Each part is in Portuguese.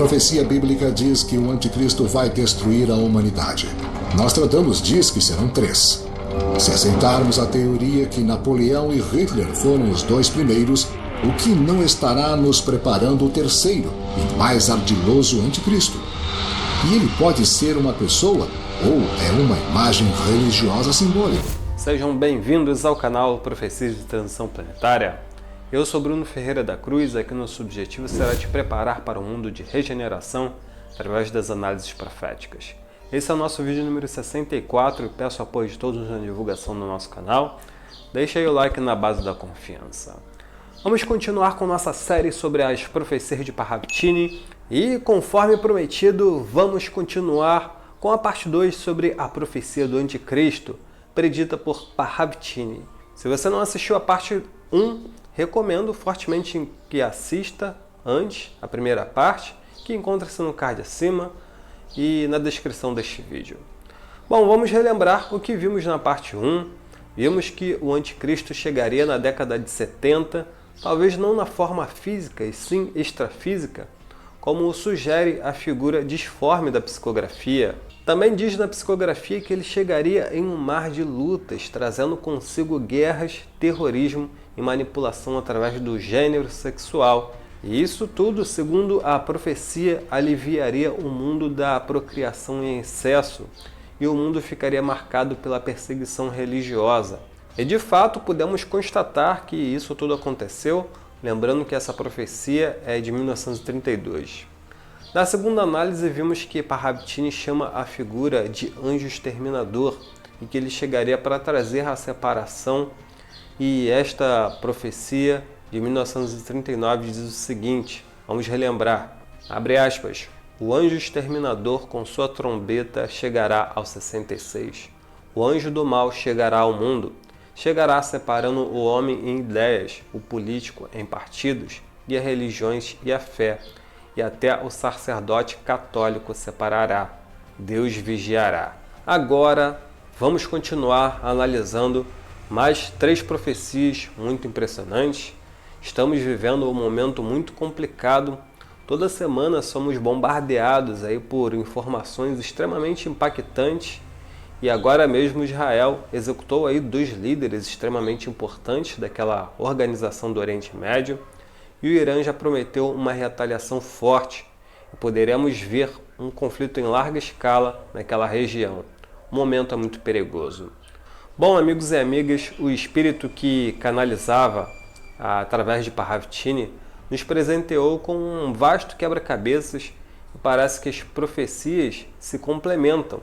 profecia bíblica diz que o anticristo vai destruir a humanidade. Nostradamus diz que serão 3. Se aceitarmos a teoria que Napoleão e Hitler foram os 2 primeiros, o que não estará nos preparando o 3º e mais ardiloso anticristo? E ele pode ser uma pessoa ou é uma imagem religiosa simbólica? Sejam bem-vindos ao canal Profecias de Transição Planetária. Eu sou Bruno Ferreira da Cruz, aqui nosso objetivo será te preparar para um mundo de regeneração através das análises proféticas. Esse é o nosso vídeo número 64 e peço apoio de todos na divulgação do nosso canal. Deixa aí o like na base da confiança. Vamos continuar com nossa série sobre as profecias de Parravicini e, conforme prometido, vamos continuar com a parte 2 sobre a profecia do Anticristo, predita por Parravicini. Se você não assistiu a parte 1, recomendo fortemente que assista antes a primeira parte, que encontra-se no card acima e na descrição deste vídeo. Bom, vamos relembrar o que vimos na parte 1. Vimos que o Anticristo chegaria na década de 70, talvez não na forma física e sim extrafísica, como sugere a figura disforme da psicografia. Também diz na psicografia que ele chegaria em um mar de lutas, trazendo consigo guerras, terrorismo e manipulação através do gênero sexual. E isso tudo, segundo a profecia, aliviaria o mundo da procriação em excesso e o mundo ficaria marcado pela perseguição religiosa. E de fato podemos constatar que isso tudo aconteceu, lembrando que essa profecia é de 1932. Na segunda análise vimos que Parravicini chama a figura de anjo exterminador e que ele chegaria para trazer a separação, e esta profecia de 1939 diz o seguinte, vamos relembrar, abre aspas, o anjo exterminador com sua trombeta chegará aos 66. O anjo do mal chegará ao mundo, chegará separando o homem em ideias, o político em partidos, e as religiões e a fé, e até o sacerdote católico separará. Deus vigiará. Agora, vamos continuar analisando mais 3 profecias muito impressionantes. Estamos vivendo um momento muito complicado. Toda semana somos bombardeados aí por informações extremamente impactantes. E agora mesmo Israel executou aí 2 líderes extremamente importantes daquela organização do Oriente Médio. E o Irã já prometeu uma retaliação forte e poderemos ver um conflito em larga escala naquela região. O momento é muito perigoso. Bom, amigos e amigas, o espírito que canalizava através de Parravicini nos presenteou com um vasto quebra-cabeças e parece que as profecias se complementam.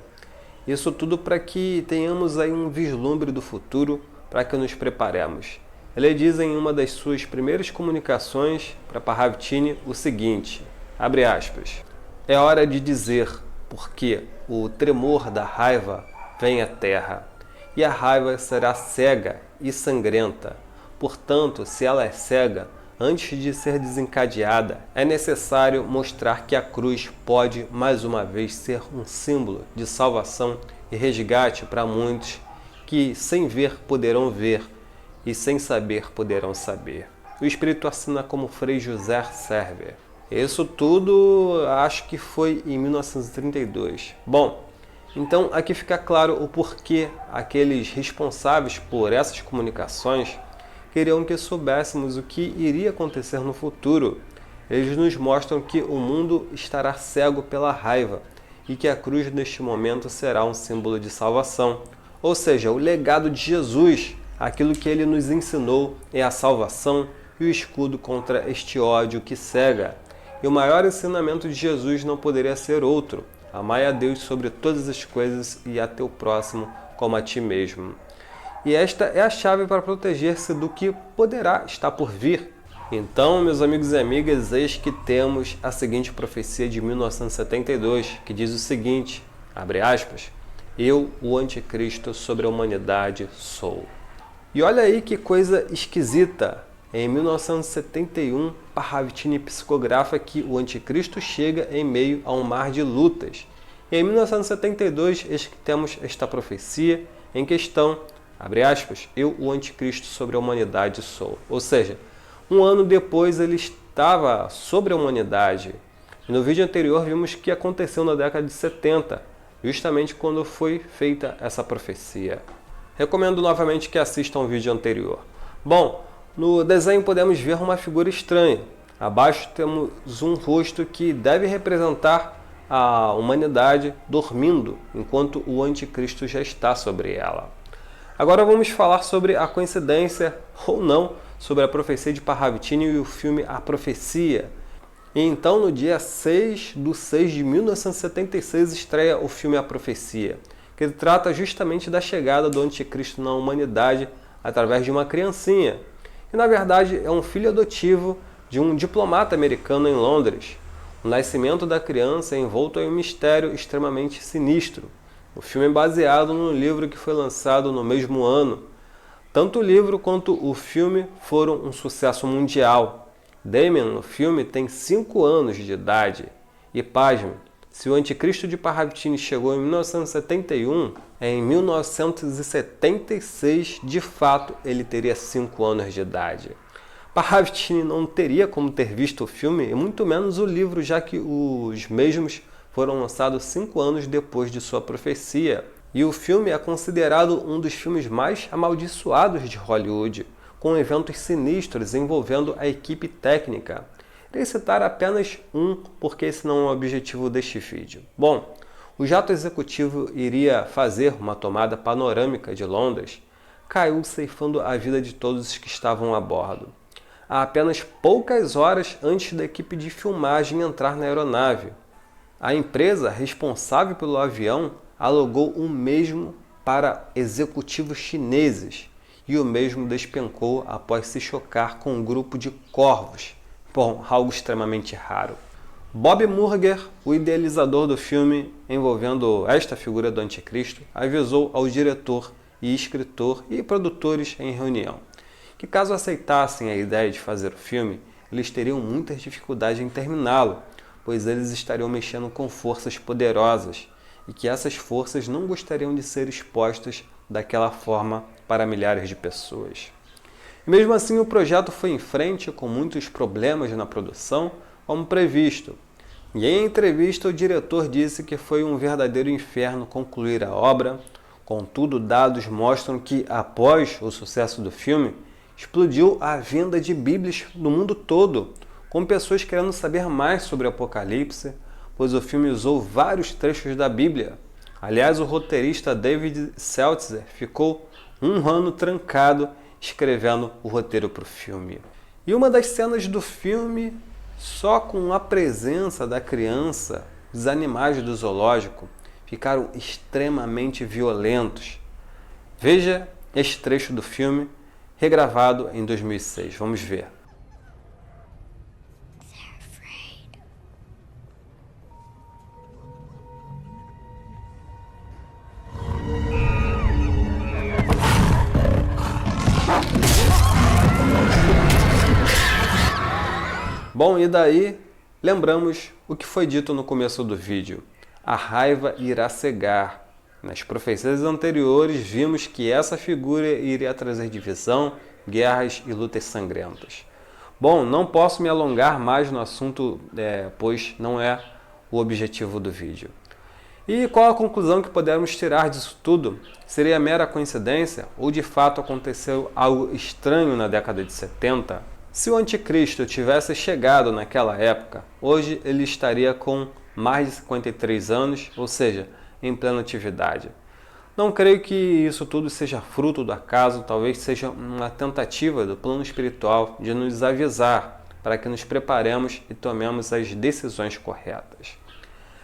Isso tudo para que tenhamos aí um vislumbre do futuro, para que nos preparemos. Ele diz em uma das suas primeiras comunicações para Parravicini o seguinte, abre aspas, é hora de dizer porque o tremor da raiva vem à terra, e a raiva será cega e sangrenta. Portanto, se ela é cega, antes de ser desencadeada, é necessário mostrar que a cruz pode, mais uma vez, ser um símbolo de salvação e resgate para muitos que, sem ver, poderão ver, e sem saber poderão saber. O Espírito assina como Frei José Server. Isso tudo acho que foi em 1932. Bom, então aqui fica claro o porquê aqueles responsáveis por essas comunicações queriam que soubéssemos o que iria acontecer no futuro. Eles nos mostram que o mundo estará cego pela raiva e que a cruz neste momento será um símbolo de salvação. Ou seja, o legado de Jesus, aquilo que ele nos ensinou é a salvação e o escudo contra este ódio que cega. E o maior ensinamento de Jesus não poderia ser outro. Amai a Deus sobre todas as coisas e a teu próximo como a ti mesmo. E esta é a chave para proteger-se do que poderá estar por vir. Então, meus amigos e amigas, eis que temos a seguinte profecia de 1972, que diz o seguinte, abre aspas, eu, o anticristo sobre a humanidade, sou. E olha aí que coisa esquisita. Em 1971, Parravicini psicografa que o anticristo chega em meio a um mar de lutas. E em 1972, eis que temos esta profecia em questão, abre aspas, eu, o anticristo sobre a humanidade, sou. Ou seja, um ano depois ele estava sobre a humanidade. E no vídeo anterior vimos que aconteceu na década de 70, justamente quando foi feita essa profecia. Recomendo novamente que assistam o vídeo anterior. Bom, no desenho podemos ver uma figura estranha. Abaixo temos um rosto que deve representar a humanidade dormindo, enquanto o anticristo já está sobre ela. Agora vamos falar sobre a coincidência, ou não, sobre a profecia de Parravitini e o filme A Profecia. E então, no dia 6/6 de 1976, estreia o filme A Profecia, que trata justamente da chegada do anticristo na humanidade através de uma criancinha. E, na verdade, é um filho adotivo de um diplomata americano em Londres. O nascimento da criança é envolto em um mistério extremamente sinistro. O filme é baseado num livro que foi lançado no mesmo ano. Tanto o livro quanto o filme foram um sucesso mundial. Damien, no filme, tem 5 anos de idade. E pasme, se o anticristo de Parravitini chegou em 1971, em 1976, de fato, ele teria 5 anos de idade. Parravitini não teria como ter visto o filme, e muito menos o livro, já que os mesmos foram lançados 5 anos depois de sua profecia. E o filme é considerado um dos filmes mais amaldiçoados de Hollywood, com eventos sinistros envolvendo a equipe técnica. Irei citar apenas um, porque esse não é o objetivo deste vídeo. Bom, o jato executivo iria fazer uma tomada panorâmica de Londres, caiu ceifando a vida de todos os que estavam a bordo. Há apenas poucas horas antes da equipe de filmagem entrar na aeronave. A empresa responsável pelo avião alugou o mesmo para executivos chineses e o mesmo despencou após se chocar com um grupo de corvos. Bom, algo extremamente raro. Bob Murger, o idealizador do filme envolvendo esta figura do anticristo, avisou ao diretor e escritor e produtores em reunião que, caso aceitassem a ideia de fazer o filme, eles teriam muitas dificuldades em terminá-lo, pois eles estariam mexendo com forças poderosas e que essas forças não gostariam de ser expostas daquela forma para milhares de pessoas. E mesmo assim, o projeto foi em frente com muitos problemas na produção, como previsto. E em entrevista, o diretor disse que foi um verdadeiro inferno concluir a obra. Contudo, dados mostram que, após o sucesso do filme, explodiu a venda de Bíblias no mundo todo, com pessoas querendo saber mais sobre o Apocalipse, pois o filme usou vários trechos da Bíblia. Aliás, o roteirista David Seltzer ficou 1 ano trancado escrevendo o roteiro para o filme. E uma das cenas do filme, só com a presença da criança, os animais do zoológico ficaram extremamente violentos. Veja este trecho do filme, regravado em 2006. Vamos ver. Bom, e daí, lembramos o que foi dito no começo do vídeo. A raiva irá cegar. Nas profecias anteriores, vimos que essa figura iria trazer divisão, guerras e lutas sangrentas. Bom, não posso me alongar mais no assunto, pois não é o objetivo do vídeo. E qual a conclusão que podemos tirar disso tudo? Seria mera coincidência ou de fato aconteceu algo estranho na década de 70? Se o anticristo tivesse chegado naquela época, hoje ele estaria com mais de 53 anos, ou seja, em plena atividade. Não creio que isso tudo seja fruto do acaso, talvez seja uma tentativa do plano espiritual de nos avisar para que nos preparemos e tomemos as decisões corretas.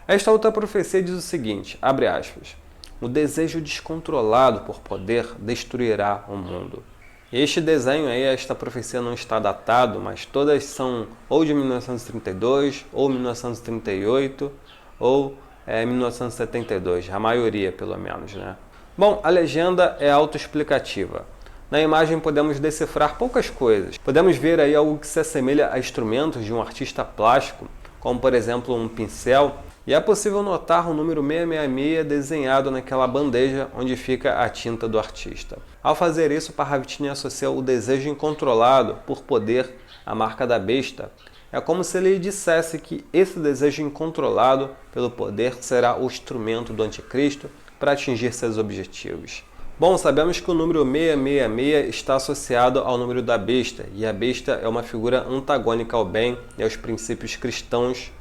Esta outra profecia diz o seguinte, abre aspas, o desejo descontrolado por poder destruirá o mundo. Este desenho aí, esta profecia não está datado, mas todas são ou de 1932, ou 1938, ou 1972, a maioria pelo menos, né? Bom, a legenda é autoexplicativa. Na imagem podemos decifrar poucas coisas. Podemos ver aí algo que se assemelha a instrumentos de um artista plástico, como por exemplo um pincel, e é possível notar o número 666 desenhado naquela bandeja onde fica a tinta do artista. Ao fazer isso, Parravitini associa o desejo incontrolado por poder à marca da besta. É como se ele dissesse que esse desejo incontrolado pelo poder será o instrumento do anticristo para atingir seus objetivos. Bom, sabemos que o número 666 está associado ao número da besta, e a besta é uma figura antagônica ao bem e aos princípios cristãos,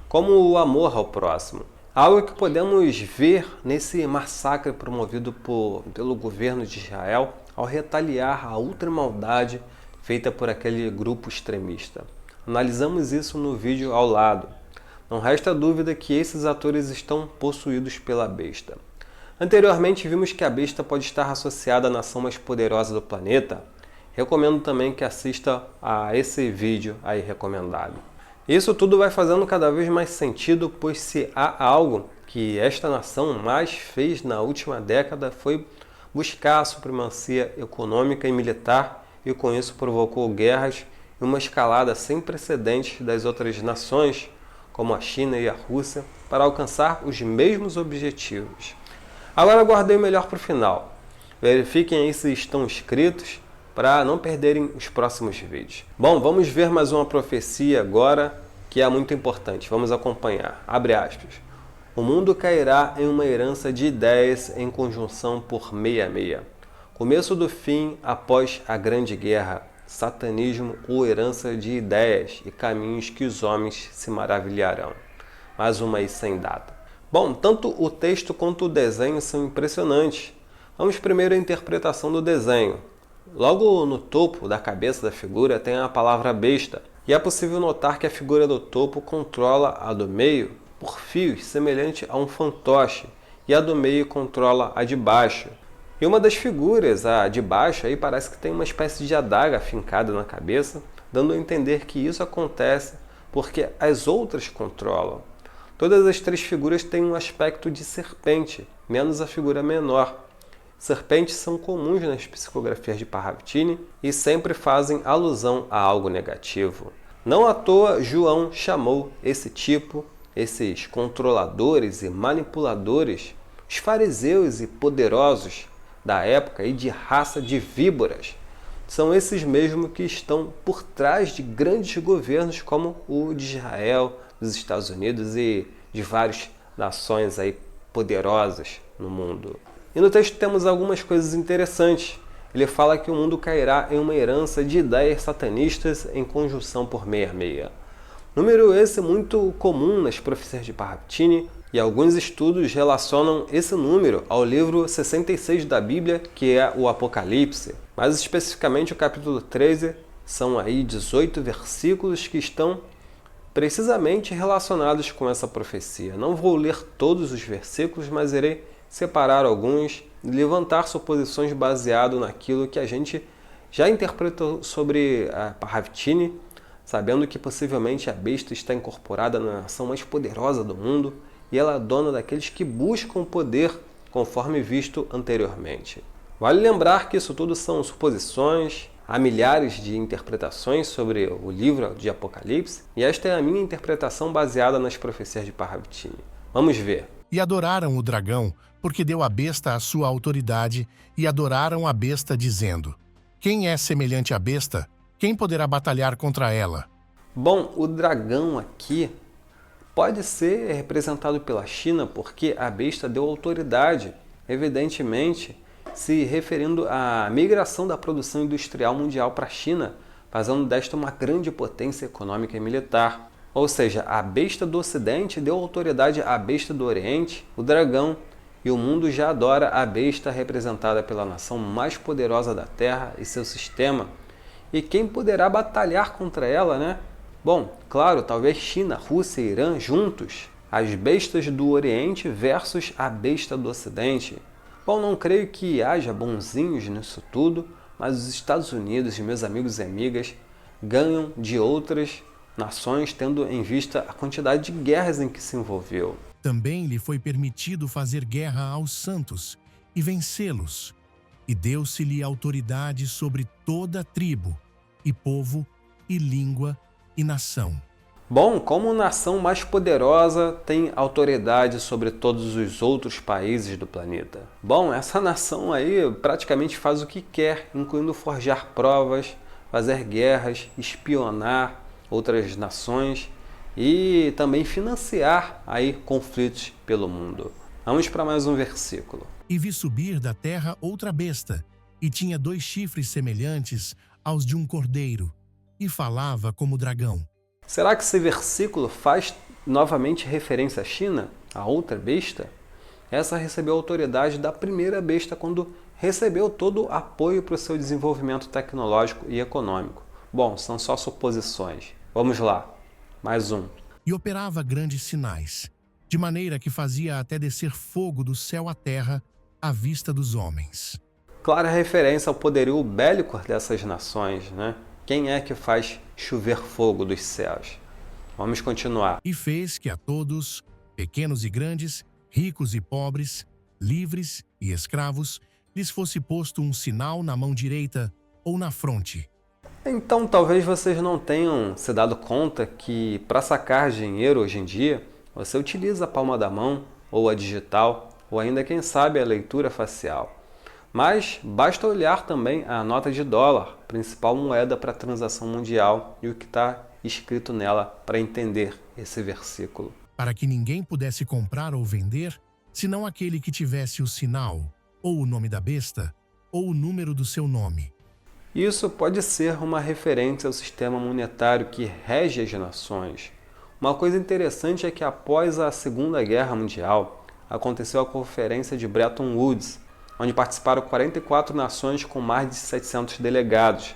como o amor ao próximo. Algo que podemos ver nesse massacre promovido pelo governo de Israel ao retaliar a outra maldade feita por aquele grupo extremista. Analisamos isso no vídeo ao lado. Não resta dúvida que esses atores estão possuídos pela besta. Anteriormente vimos que a besta pode estar associada à nação mais poderosa do planeta. Recomendo também que assista a esse vídeo aí recomendado. Isso tudo vai fazendo cada vez mais sentido, pois se há algo que esta nação mais fez na última década foi buscar a supremacia econômica e militar, e com isso provocou guerras e uma escalada sem precedentes das outras nações, como a China e a Rússia, para alcançar os mesmos objetivos. Agora guardei o melhor para o final. Verifiquem aí se estão inscritos para não perderem os próximos vídeos. Bom, vamos ver mais uma profecia agora que é muito importante. Vamos acompanhar. Abre aspas. O mundo cairá em uma herança de ideias em conjunção por 66. Começo do fim após a Grande Guerra. Satanismo ou herança de ideias e caminhos que os homens se maravilharão. Mais uma aí sem data. Bom, tanto o texto quanto o desenho são impressionantes. Vamos primeiro à interpretação do desenho. Logo no topo da cabeça da figura tem a palavra besta, e é possível notar que a figura do topo controla a do meio por fios semelhante a um fantoche, e a do meio controla a de baixo. E uma das figuras, a de baixo, aí parece que tem uma espécie de adaga fincada na cabeça, dando a entender que isso acontece porque as outras controlam. Todas as três figuras têm um aspecto de serpente, menos a figura menor. Serpentes são comuns nas psicografias de Parravitini e sempre fazem alusão a algo negativo. Não à toa, João chamou esses controladores e manipuladores, os fariseus e poderosos da época e de raça de víboras. São esses mesmos que estão por trás de grandes governos como o de Israel, dos Estados Unidos e de várias nações aí poderosas no mundo. E no texto temos algumas coisas interessantes. Ele fala que o mundo cairá em uma herança de ideias satanistas em conjunção por 66. Número esse muito comum nas profecias de Parravitini, e alguns estudos relacionam esse número ao livro 66 da Bíblia, que é o Apocalipse. Mais especificamente o capítulo 13, são aí 18 versículos que estão precisamente relacionados com essa profecia. Não vou ler todos os versículos, mas irei separar alguns e levantar suposições baseado naquilo que a gente já interpretou sobre a Parravitini, sabendo que possivelmente a besta está incorporada na nação mais poderosa do mundo e ela é dona daqueles que buscam o poder, conforme visto anteriormente. Vale lembrar que isso tudo são suposições, há milhares de interpretações sobre o livro de Apocalipse, e esta é a minha interpretação baseada nas profecias de Parravitini. Vamos ver. E adoraram o dragão, porque deu à besta a sua autoridade, e adoraram a besta, dizendo: Quem é semelhante à besta? Quem poderá batalhar contra ela? Bom, o dragão aqui pode ser representado pela China, porque a besta deu autoridade, evidentemente se referindo à migração da produção industrial mundial para a China, fazendo desta uma grande potência econômica e militar. Ou seja, a besta do Ocidente deu autoridade à besta do Oriente, o dragão, e o mundo já adora a besta representada pela nação mais poderosa da Terra e seu sistema. E quem poderá batalhar contra ela, né? Bom, claro, talvez China, Rússia e Irã juntos. As bestas do Oriente versus a besta do Ocidente. Bom, não creio que haja bonzinhos nisso tudo, mas os Estados Unidos e meus amigos e amigas ganham de outras nações, tendo em vista a quantidade de guerras em que se envolveu. Também lhe foi permitido fazer guerra aos santos e vencê-los, e deu-se-lhe autoridade sobre toda tribo, e povo, e língua, e nação. Bom, como nação mais poderosa, tem autoridade sobre todos os outros países do planeta. Bom, essa nação aí praticamente faz o que quer, incluindo forjar provas, fazer guerras, espionar, outras nações e também financiar aí conflitos pelo mundo. Vamos para mais um versículo. E vi subir da terra outra besta, e tinha 2 chifres semelhantes aos de um cordeiro, e falava como dragão. Será que esse versículo faz novamente referência à China, a outra besta? Essa recebeu a autoridade da primeira besta quando recebeu todo o apoio para o seu desenvolvimento tecnológico e econômico. Bom, são só suposições. Vamos lá, mais um. E operava grandes sinais, de maneira que fazia até descer fogo do céu à terra à vista dos homens. Clara referência ao poderio bélico dessas nações, né? Quem é que faz chover fogo dos céus? Vamos continuar. E fez que a todos, pequenos e grandes, ricos e pobres, livres e escravos, lhes fosse posto um sinal na mão direita ou na fronte. Então, talvez vocês não tenham se dado conta que para sacar dinheiro hoje em dia, você utiliza a palma da mão, ou a digital, ou ainda, quem sabe, a leitura facial. Mas basta olhar também a nota de dólar, principal moeda para a transação mundial, e o que está escrito nela para entender esse versículo. Para que ninguém pudesse comprar ou vender, senão aquele que tivesse o sinal, ou o nome da besta, ou o número do seu nome. Isso pode ser uma referência ao sistema monetário que rege as nações. Uma coisa interessante é que após a Segunda Guerra Mundial, aconteceu a Conferência de Bretton Woods, onde participaram 44 nações com mais de 700 delegados.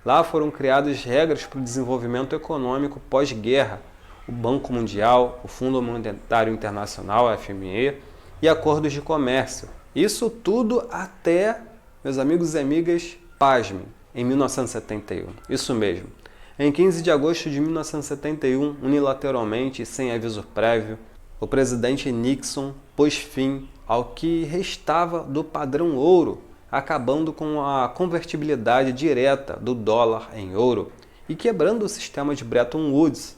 Lá foram criadas regras para o desenvolvimento econômico pós-guerra, o Banco Mundial, o Fundo Monetário Internacional, a FME, e acordos de comércio. Isso tudo até, meus amigos e amigas, pasmem, em 1971. Isso mesmo. Em 15 de agosto de 1971, unilateralmente e sem aviso prévio, o presidente Nixon pôs fim ao que restava do padrão ouro, acabando com a convertibilidade direta do dólar em ouro e quebrando o sistema de Bretton Woods.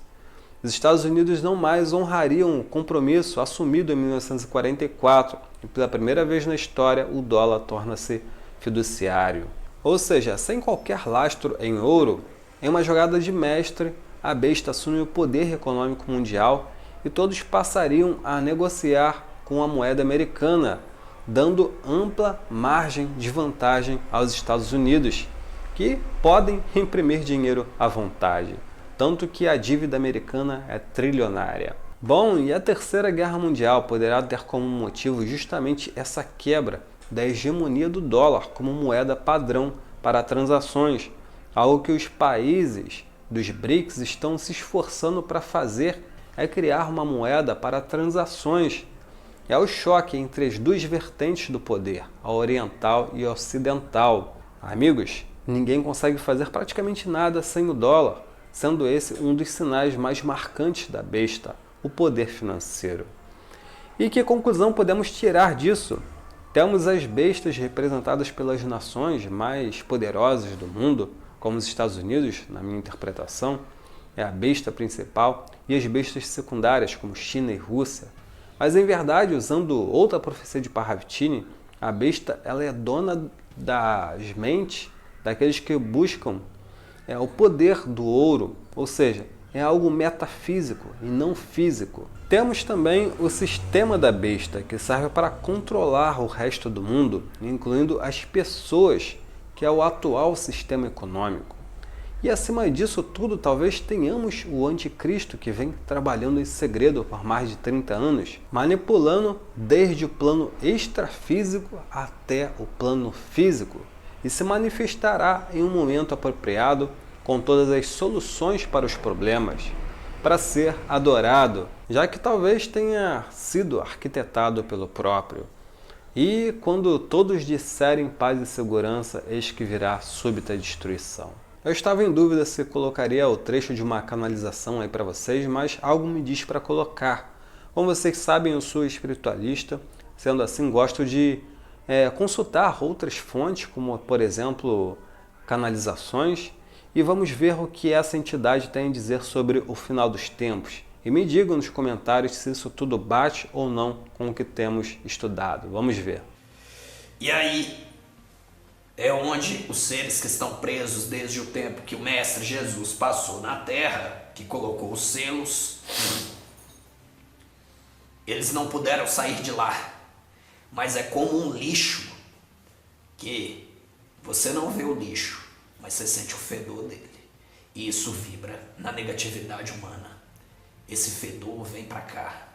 Os Estados Unidos não mais honrariam o compromisso assumido em 1944 e pela primeira vez na história o dólar torna-se fiduciário. Ou seja, sem qualquer lastro em ouro, em uma jogada de mestre, a besta assume o poder econômico mundial e todos passariam a negociar com a moeda americana, dando ampla margem de vantagem aos Estados Unidos, que podem imprimir dinheiro à vontade, tanto que a dívida americana é trilionária. Bom, e a Terceira Guerra Mundial poderá ter como motivo justamente essa quebra da hegemonia do dólar como moeda padrão para transações, algo que os países dos BRICS estão se esforçando para fazer é criar uma moeda para transações. É o choque entre as duas vertentes do poder, a oriental e a ocidental. Amigos, ninguém consegue fazer praticamente nada sem o dólar, sendo esse um dos sinais mais marcantes da besta, o poder financeiro. E que conclusão podemos tirar disso? Temos as bestas representadas pelas nações mais poderosas do mundo, como os Estados Unidos, na minha interpretação, é a besta principal, e as bestas secundárias, como China e Rússia. Mas, em verdade, usando outra profecia de Parravitini, a besta ela é dona das mentes daqueles que buscam o poder do ouro, ou seja, é algo metafísico e não físico. Temos também o sistema da besta, que serve para controlar o resto do mundo, incluindo as pessoas, que é o atual sistema econômico. E acima disso tudo, talvez tenhamos o anticristo que vem trabalhando em segredo por mais de 30 anos, manipulando desde o plano extrafísico até o plano físico, e se manifestará em um momento apropriado com todas as soluções para os problemas, para ser adorado, já que talvez tenha sido arquitetado pelo próprio. E quando todos disserem paz e segurança, eis que virá súbita destruição. Eu estava em dúvida se colocaria o trecho de uma canalização aí para vocês, mas algo me diz para colocar. Como vocês sabem, eu sou espiritualista, sendo assim, gosto de consultar outras fontes, como, por exemplo, canalizações, e vamos ver o que essa entidade tem a dizer sobre o final dos tempos. E me digam nos comentários se isso tudo bate ou não com o que temos estudado. Vamos ver. E aí, é onde os seres que estão presos desde o tempo que o Mestre Jesus passou na terra, que colocou os selos, eles não puderam sair de lá, mas é como um lixo, que você não vê o lixo, mas você sente o fedor dele, e isso vibra na negatividade humana. Esse fedor vem pra cá,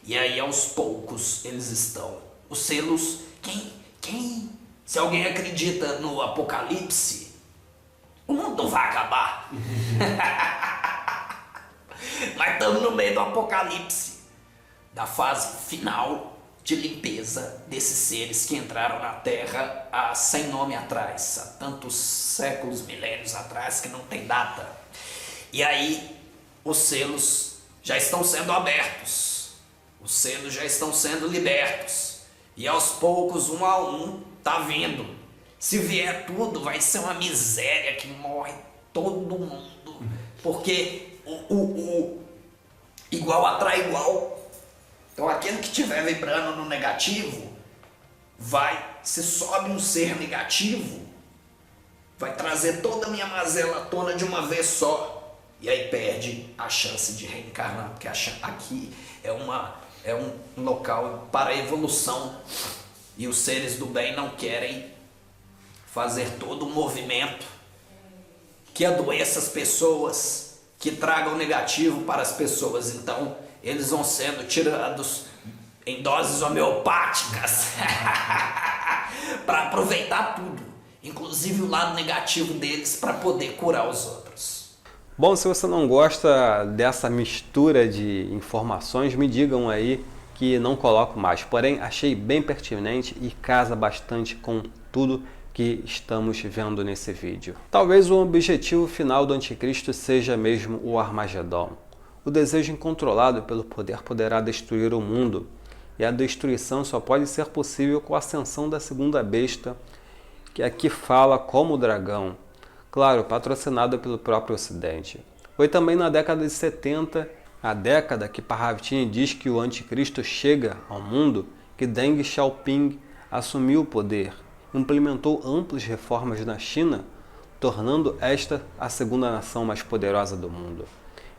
e aí aos poucos eles estão, os selos, se alguém acredita no apocalipse, o mundo vai acabar. Mas estamos no meio do apocalipse, da fase final de limpeza desses seres que entraram na Terra há 100 nome atrás, há tantos séculos, milênios atrás, que não tem data. E aí os selos já estão sendo abertos, os selos já estão sendo libertos, e aos poucos, um a um, tá vindo. Se vier tudo, vai ser uma miséria que morre todo mundo, porque o igual atrai igual. Então aquele que estiver vibrando no negativo, se sobe um ser negativo, vai trazer toda a minha mazela à tona de uma vez só, e aí perde a chance de reencarnar, porque aqui é um local para a evolução, e os seres do bem não querem fazer todo um movimento que adoeça as pessoas, que traga o negativo para as pessoas. Então eles vão sendo tirados em doses homeopáticas para aproveitar tudo, inclusive o lado negativo deles, para poder curar os outros. Bom, se você não gosta dessa mistura de informações, me digam aí que não coloco mais. Porém, achei bem pertinente e casa bastante com tudo que estamos vendo nesse vídeo. Talvez o objetivo final do anticristo seja mesmo o Armagedon. O desejo incontrolado pelo poder poderá destruir o mundo, e a destruição só pode ser possível com a ascensão da segunda besta, que aqui fala como dragão, claro, patrocinada pelo próprio Ocidente. Foi também na década de 70, a década que Parravitini diz que o anticristo chega ao mundo, que Deng Xiaoping assumiu o poder, implementou amplas reformas na China, tornando esta a segunda nação mais poderosa do mundo.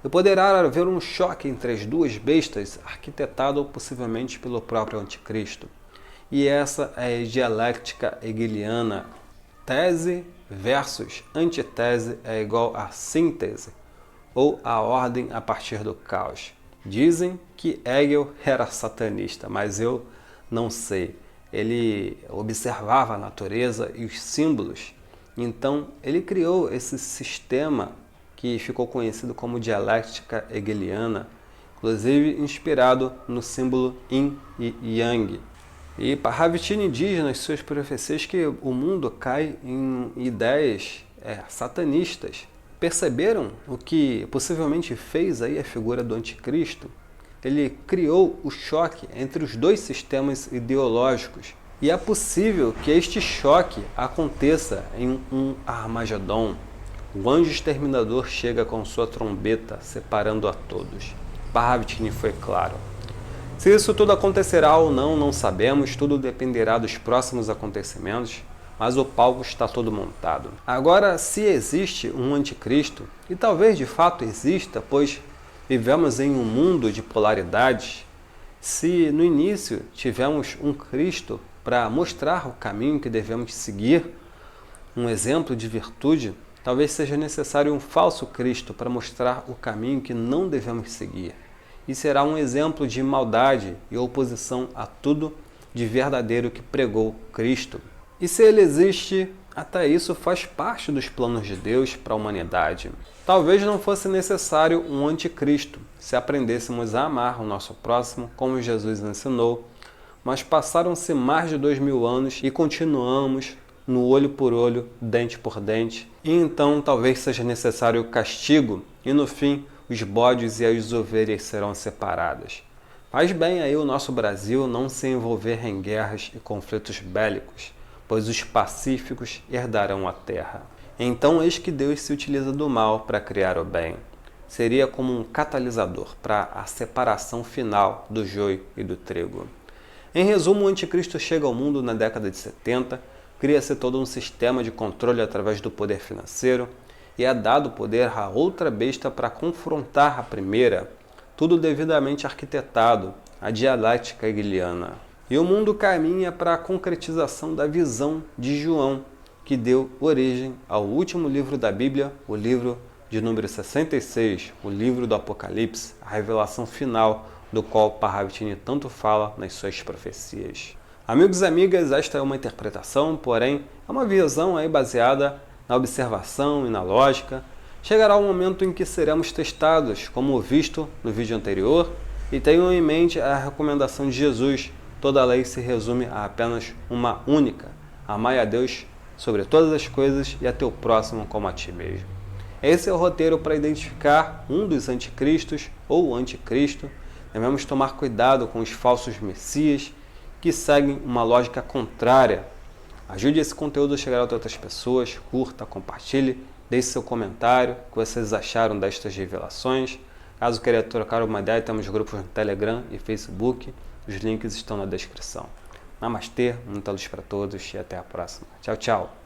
E poderá haver um choque entre as duas bestas, arquitetado possivelmente pelo próprio anticristo. E essa é a dialética hegeliana. Tese versus antitese é igual a síntese, ou a ordem a partir do caos. Dizem que Hegel era satanista, mas eu não sei. Ele observava a natureza e os símbolos, então ele criou esse sistema que ficou conhecido como dialética hegeliana, inclusive inspirado no símbolo Yin e Yang. E Parravitini diz nas suas profecias que o mundo cai em ideias satanistas. Perceberam o que possivelmente fez aí a figura do anticristo? Ele criou o choque entre os dois sistemas ideológicos. E é possível que este choque aconteça em um Armagedon. O anjo exterminador chega com sua trombeta, separando a todos. Parravitini foi claro. Se isso tudo acontecerá ou não, não sabemos, tudo dependerá dos próximos acontecimentos, mas o palco está todo montado. Agora, se existe um anticristo, e talvez de fato exista, pois vivemos em um mundo de polaridades, se no início tivemos um Cristo para mostrar o caminho que devemos seguir, um exemplo de virtude, talvez seja necessário um falso Cristo para mostrar o caminho que não devemos seguir. E será um exemplo de maldade e oposição a tudo de verdadeiro que pregou Cristo. E se ele existe, até isso faz parte dos planos de Deus para a humanidade. Talvez não fosse necessário um anticristo, se aprendêssemos a amar o nosso próximo como Jesus ensinou, mas passaram-se mais de 2000 anos e continuamos no olho por olho, dente por dente, e então talvez seja necessário o castigo, e no fim os bodes e as ovelhas serão separadas. Faz bem aí o nosso Brasil não se envolver em guerras e conflitos bélicos, pois os pacíficos herdarão a terra. Então eis que Deus se utiliza do mal para criar o bem. Seria como um catalisador para a separação final do joio e do trigo. Em resumo, o anticristo chega ao mundo na década de 70, cria-se todo um sistema de controle através do poder financeiro e é dado poder a outra besta para confrontar a primeira, tudo devidamente arquitetado, a dialética hegeliana. E o mundo caminha para a concretização da visão de João, que deu origem ao último livro da Bíblia, o livro de número 66, o livro do Apocalipse, a revelação final do qual Parravitini tanto fala nas suas profecias. Amigos e amigas, esta é uma interpretação, porém é uma visão aí baseada na observação e na lógica. Chegará o momento em que seremos testados, como visto no vídeo anterior, e tenham em mente a recomendação de Jesus: toda a lei se resume a apenas uma única: amai a Deus sobre todas as coisas e a teu próximo como a ti mesmo. Esse é o roteiro para identificar um dos anticristos ou o anticristo. Devemos tomar cuidado com os falsos messias que seguem uma lógica contrária. Ajude esse conteúdo a chegar a outras pessoas, curta, compartilhe, deixe seu comentário, o que vocês acharam destas revelações. Caso queira trocar uma ideia, temos grupos no Telegram e Facebook, os links estão na descrição. Namastê, muita luz para todos e até a próxima. Tchau, tchau!